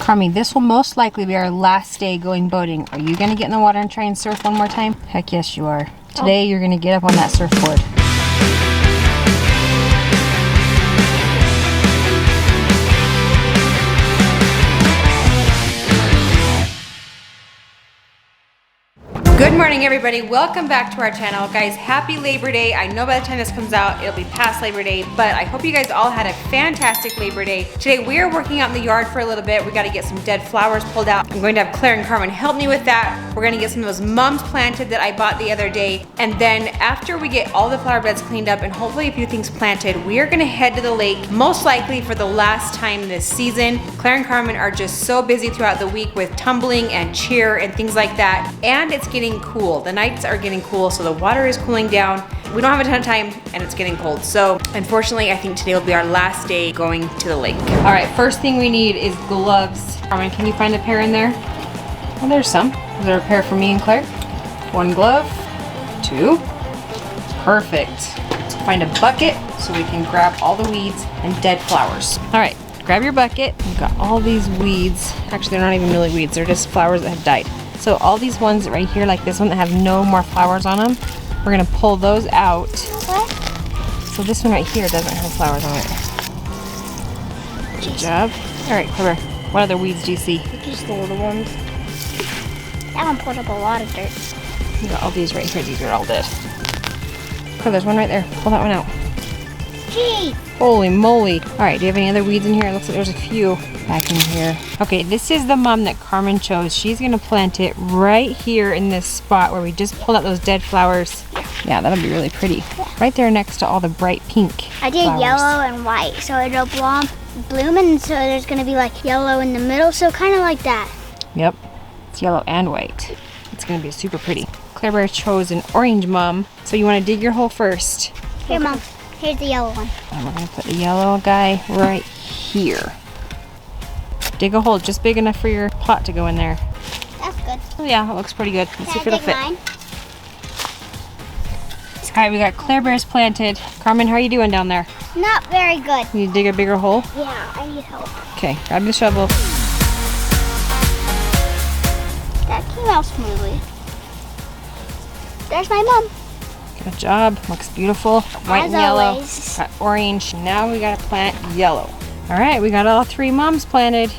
Carmi, this will most likely be our last day going boating. Are you gonna get in the water and try and surf one more time? Heck yes you are. Today you're gonna get up on that surfboard. Good morning everybody, welcome back to our channel. Guys, happy Labor Day. I know by the time this comes out, it'll be past Labor Day, but I hope you guys all had a fantastic Labor Day. Today we are working out in the yard for a little bit. We gotta get some dead flowers pulled out. I'm going to have Claire and Carmen help me with that. We're gonna get some of those mums planted that I bought the other day. And then after we get all the flower beds cleaned up and hopefully a few things planted, we are gonna head to the lake, most likely for the last time this season. Claire and Carmen are just so busy throughout the week with tumbling and cheer and things like that. And it's getting cool. The nights are getting cool, so the water is cooling down. We don't have a ton of time and it's getting cold. So unfortunately, I think today will be our last day going to the lake. All right, first thing we need is gloves. Carmen, can you find a pair in there? Oh, there's some. Is there a pair for me and Claire? One glove, two. Perfect. Let's find a bucket so we can grab all the weeds and dead flowers. All right, grab your bucket. We've got all these weeds. Actually, they're not even really weeds. They're just flowers that have died. So all these ones right here, like this one that have no more flowers on them, we're gonna pull those out. What? So this one right here doesn't have flowers on it. Good job. All right, Claire, what other weeds do you see? Just the little ones. That one pulled up a lot of dirt. We got all these right here. These are all dead. Oh, there's one right there. Pull that one out. Gee! Holy moly. All right, do you have any other weeds in here? It looks like there's a few back in here. Okay, this is the mum that Carmen chose. She's gonna plant it right here in this spot where we just pulled out those dead flowers. Yeah, that'll be really pretty. Right there next to all the bright pink I did flowers. yellow and white, so it'll bloom, and so there's gonna be like yellow in the middle, so kind of like that. Yep, it's yellow and white. It's gonna be super pretty. Claire Bear chose an orange mum, so you wanna dig your hole first. Here, Mom. Here's the yellow one. And we're gonna put the yellow guy right here. Dig a hole just big enough for your pot to go in there. That's good. Oh yeah, it looks pretty good. Let's see if Can I it'll dig fit. mine? All right, we got Claire Bears planted. Carmen, how are you doing down there? Not very good. You need to dig a bigger hole? Yeah, I need help. Okay, grab the shovel. That came out smoothly. There's my mom. Good job, looks beautiful. White As and yellow, always. got orange. Now we gotta plant yellow. All right, we got all three mums planted.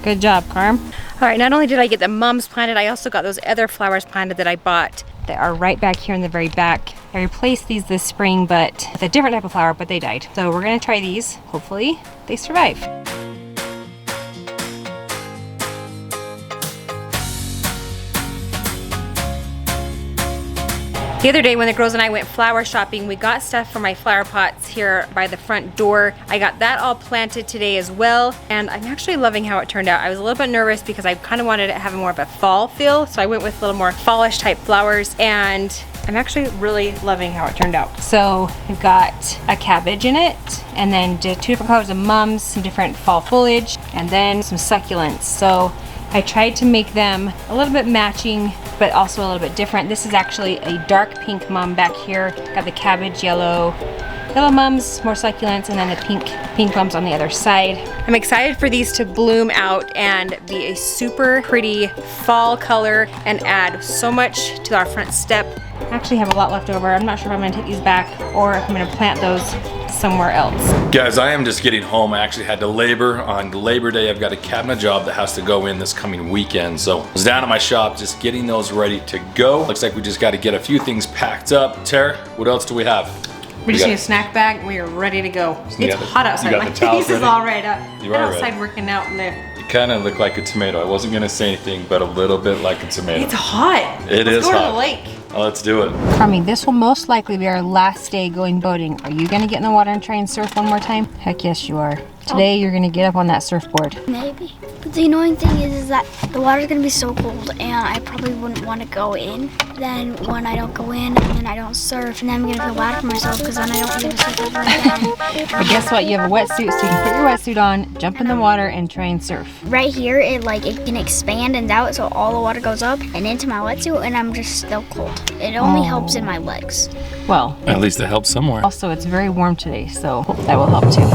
Good job, Carm. All right, not only did I get the mums planted, I also got those other flowers planted that I bought that are right back here in the very back. I replaced these this spring, but with a different type of flower, but they died. So we're gonna try these. Hopefully they survive. The other day when the girls and I went flower shopping, we got stuff for my flower pots here by the front door. I got that all planted today as well, and I'm actually loving how it turned out. I was a little bit nervous because I kind of wanted it to have more of a fall feel, so I went with a little more fallish type flowers, and I'm actually really loving how it turned out. So we've got a cabbage in it, and then two different colors of mums, some different fall foliage, and then some succulents. So I tried to make them a little bit matching, but also a little bit different. This is actually a dark pink mum back here. Got the cabbage yellow mums, more succulents, and then the pink mums on the other side. I'm excited for these to bloom out and be a super pretty fall color and add so much to our front step. I actually have a lot left over. I'm not sure if I'm gonna take these back or if I'm gonna plant those somewhere else. Guys, I am just getting home. I actually had to labor on Labor Day. I've got a cabinet job that has to go in this coming weekend. So I was down at my shop just getting those ready to go. Looks like we just got to get a few things packed up. Teri, what else do we have? We just need a snack bag and we are ready to go. It's hot outside. My face is all right up. You are outside working out in there. You kind of look like a tomato. I wasn't going to say anything, but a little bit like a tomato. It's hot. It is Let's go hot. to the lake. Oh, let's do it. Carmi, this will most likely be our last day going boating. Are you gonna get in the water and try and surf one more time? Heck yes you are. Today you're gonna get up on that surfboard. Maybe. But the annoying thing is that the water's gonna be so cold and I probably wouldn't want to go in. Then when I don't go in and then I don't surf, and then I'm gonna feel bad for myself because then I don't get to surf ever again. But guess what? You have a wetsuit, so you can put your wetsuit on, jump in the water, and try and surf. Right here, it can expand and out, so all the water goes up and into my wetsuit, and I'm just still cold. It only helps in my legs. Well, At least it helps somewhere. also it's very warm today, so that will help too.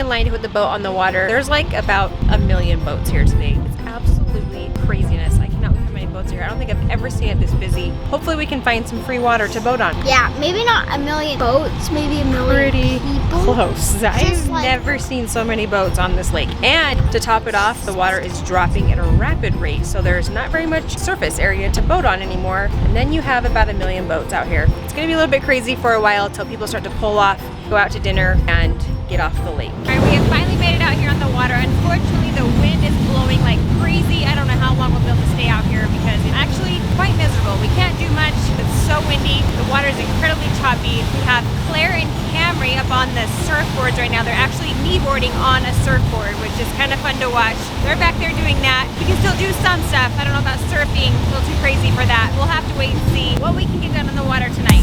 in line to put the boat on the water. There's like about 1 million boats here today. It's absolutely craziness. I cannot believe how many boats are here. I don't think I've ever seen it this busy. Hopefully we can find some free water to boat on. Yeah, maybe not 1 million boats, maybe 1 million Pretty people. close. I've like- never seen so many boats on this lake. And to top it off, the water is dropping at a rapid rate, so there's not very much surface area to boat on anymore. And then you have about 1 million boats out here. It's gonna be a little bit crazy for a while until people start to pull off, go out to dinner, and get off the lake. All right, we have finally made it out here on the water. Unfortunately, the wind is blowing like crazy. I don't know how long we'll be able to stay out here because it's actually quite miserable. We can't do much. It's so windy. The water is incredibly choppy. We have Claire and Camry up on the surfboards right now. They're actually kneeboarding on a surfboard, which is kind of fun to watch. They're back there doing that. We can still do some stuff. I don't know about surfing. A little too crazy for that. We'll have to wait and see what we can get done in the water tonight.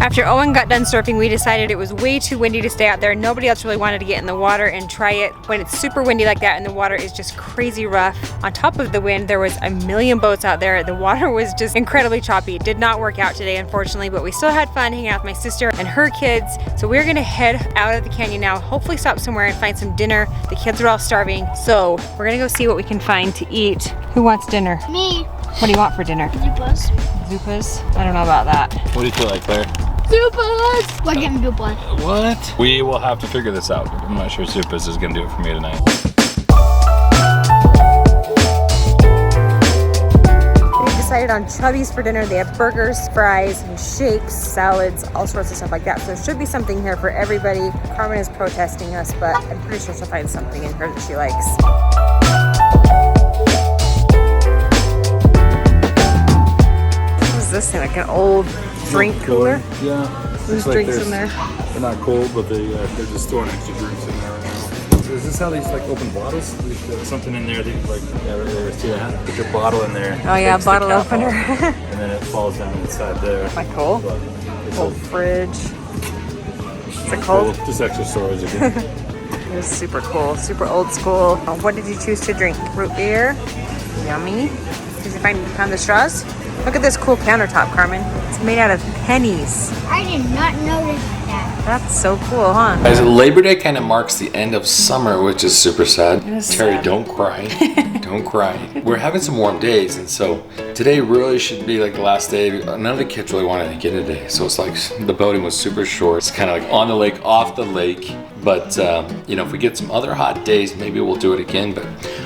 After Owen got done surfing, we decided it was way too windy to stay out there. Nobody else really wanted to get in the water and try it when it's super windy like that and the water is just crazy rough. On top of the wind, there was 1 million boats out there. The water was just incredibly choppy. It did not work out today, unfortunately, but we still had fun hanging out with my sister and her kids. So we're gonna head out of the canyon now, hopefully stop somewhere and find some dinner. The kids are all starving, so we're gonna go see what we can find to eat. Who wants dinner? Me. What do you want for dinner? Zupas. Zupas? I don't know about that. What do you feel like, Claire? Zupas! We're getting Zupas. What? We will have to figure this out. I'm not sure Zupas is gonna do it for me tonight. We decided on Chubby's for dinner. They have burgers, fries, and shakes, salads, all sorts of stuff like that. So there should be something here for everybody. Carmen is protesting us, but I'm pretty sure she'll find something in here that she likes. What is this thing? Like an old drink cooler? Yeah. There's drinks in there. They're not cold, but they're just storing extra drinks in there right now. Is this how these like open bottles? There's something in there that like put your bottle in there. Oh yeah, takes the bottle cap opener. off, and then it falls down inside there. Like cool? But it's Old fridge. Is it cold? Just extra storage again. It was super cool, super old school. What did you choose to drink? Root beer? Yummy. Did you find the straws? Look at this cool countertop, Carmen. It's made out of pennies. I did not notice that. That's so cool, huh? Guys, Labor Day kind of marks the end of summer, which is super sad. It is Terry, sad. don't cry. Don't cry. We're having some warm days, and so today really should be like the last day. None of the kids really wanted to get in today, so it's like the boating was super short. It's kind of like on the lake, off the lake. But you know, if we get some other hot days, maybe we'll do it again. But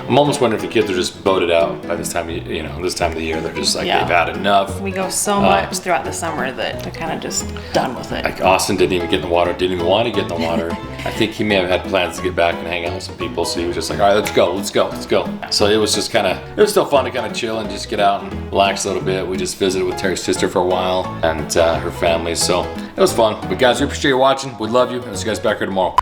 I'm almost wondering if the kids are just boated out by this time. This time of the year, they're just like Yeah. they've had enough. We go so much throughout the summer that they're kind of just done with it. Like Austin didn't even get in the water, didn't even want to get in the water. I think he may have had plans to get back and hang out with some people, so he was just like, all right, let's go. So it was just it was still fun to kind of chill and just get out and relax a little bit. We just visited with Teri's sister for a while and her family, so it was fun. But guys, we appreciate you watching. We love you, and see you guys back here tomorrow.